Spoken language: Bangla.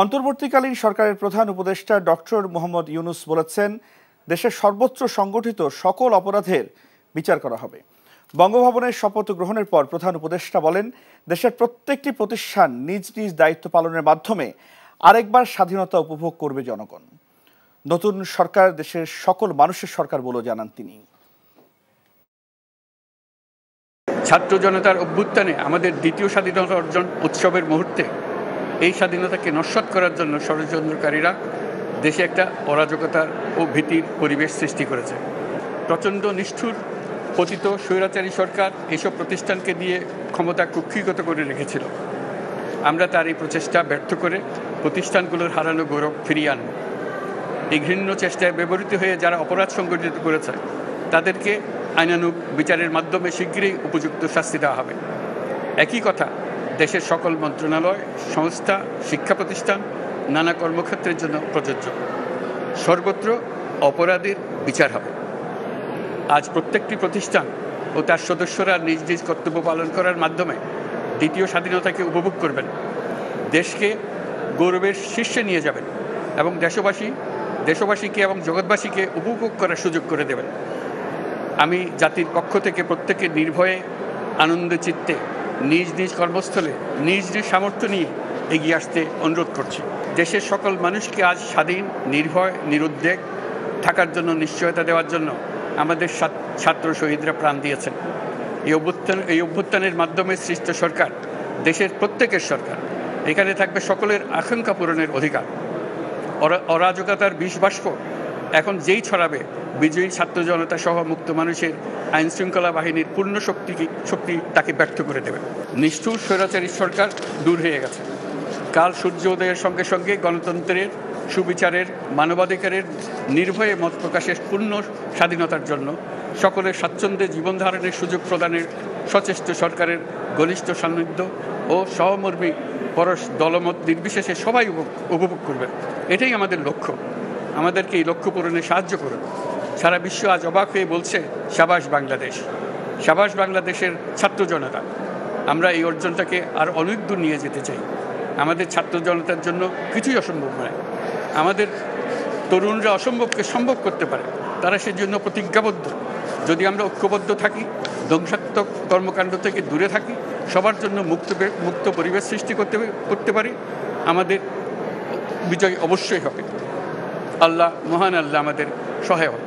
অন্তর্বর্তীকালীন সরকারের প্রধান উপদেষ্টা ডক্টর মোহাম্মদ ইউনূস বলেছেন, দেশের সর্বোচ্চ সংগঠিত সকল অপরাধের বিচার করা হবে। বঙ্গভবনের শপথ গ্রহণের পর প্রধান উপদেষ্টা বলেন, দেশের প্রত্যেকটি প্রতিষ্ঠান নিজ নিজ দায়িত্ব পালনের মাধ্যমে আরেকবার স্বাধীনতা উপভোগ করবে জনগণ। নতুন সরকার দেশের সকল মানুষের সরকার বলেও জানান তিনি। ছাত্র জনতার অভ্যুত্থানে আমাদের দ্বিতীয় স্বাধীনতা অর্জন উৎসবের মুহূর্তে এই স্বাধীনতাকে নস্যাৎ করার জন্য ষড়যন্ত্রকারীরা দেশে একটা অরাজকতার ও ভীতির পরিবেশ সৃষ্টি করেছে। প্রচণ্ড নিষ্ঠুর পতিত স্বৈরাচারী সরকার এসব প্রতিষ্ঠানকে দিয়ে ক্ষমতা কুক্ষিগত করে রেখেছিল। আমরা তার এই প্রচেষ্টা ব্যর্থ করে প্রতিষ্ঠানগুলোর হারানো গৌরব ফিরিয়ে আনব। এই ঘৃণ্য চেষ্টায় ব্যবহৃত হয়ে যারা অপরাধ সংগঠিত করেছে তাদেরকে আইনানুগ বিচারের মাধ্যমে শীঘ্রই উপযুক্ত শাস্তি দেওয়া হবে। একই কথা দেশের সকল মন্ত্রণালয়, সংস্থা, শিক্ষা প্রতিষ্ঠান, নানা কর্মক্ষেত্রের জন্য প্রযোজ্য। সর্বত্র অপরাধের বিচার হবে। আজ প্রত্যেকটি প্রতিষ্ঠান ও তার সদস্যরা নিজ নিজ কর্তব্য পালন করার মাধ্যমে দ্বিতীয় স্বাধীনতাকে উপভোগ করবেন, দেশকে গৌরবের শীর্ষে নিয়ে যাবেন এবং দেশবাসীকে এবং জগৎবাসীকে উপভোগ করার সুযোগ করে দেবেন। আমি জাতির পক্ষ থেকে প্রত্যেকের নির্ভয়ে আনন্দ চিত্তে নিজ নিজ কর্মস্থলে নিজ নিজ সামর্থ্য নিয়ে এগিয়ে আসতে অনুরোধ করছি। দেশের সকল মানুষকে আজ স্বাধীন, নির্ভয়, নিরুদ্বেগ থাকার জন্য নিশ্চয়তা দেওয়ার জন্য আমাদের ছাত্র শহীদরা প্রাণ দিয়েছেন। এই অভ্যুত্থানের মাধ্যমে সৃষ্ট সরকার দেশের প্রত্যেকের সরকার। এখানে থাকবে সকলের আকাঙ্ক্ষা পূরণের অধিকার। অরাজকতার বিষবাষ্প এখন যেই ছড়াবে, বিজয়ী ছাত্র জনতা সহ মুক্ত মানুষের আইন শৃঙ্খলা বাহিনীর পূর্ণ শক্তি তাকে ব্যর্থ করে দেবে। নিষ্ঠুর স্বৈরাচারী সরকার দূর হয়ে গেছে। কাল সূর্য উদয়ের সঙ্গে সঙ্গে গণতন্ত্রের, সুবিচারের, মানবাধিকারের নির্ভয়ে মত প্রকাশের পূর্ণ স্বাধীনতার জন্য সকলের স্বাচ্ছন্দ্যে জীবন ধারণের সুযোগ প্রদানের সচেষ্ট সরকারের ঘনিষ্ঠ সান্নিধ্য ও সহমর্মী পরশ দলমত নির্বিশেষে সবাই উপভোগ করবেন। এটাই আমাদের লক্ষ্য। আমাদেরকে এই লক্ষ্য পূরণে সাহায্য করুন। সারা বিশ্ব আজ অবাক হয়ে বলছে, সাবাস বাংলাদেশ, সাবাস বাংলাদেশের ছাত্র জনতা। আমরা এই অর্জনটাকে আর অনেক দূর নিয়ে যেতে চাই। আমাদের ছাত্র জনতার জন্য কিছুই অসম্ভব নয়। আমাদের তরুণরা অসম্ভবকে সম্ভব করতে পারে, তারা সেজন্য প্রতিজ্ঞাবদ্ধ। যদি আমরা ঐক্যবদ্ধ থাকি, ধ্বংসাত্মক কর্মকাণ্ড থেকে দূরে থাকি, সবার জন্য মুক্ত পরিবেশ সৃষ্টি করতে পারি, আমাদের বিজয় অবশ্যই হবে। আল্লাহ, মহান আল্লাহ আমাদের সহায় হন।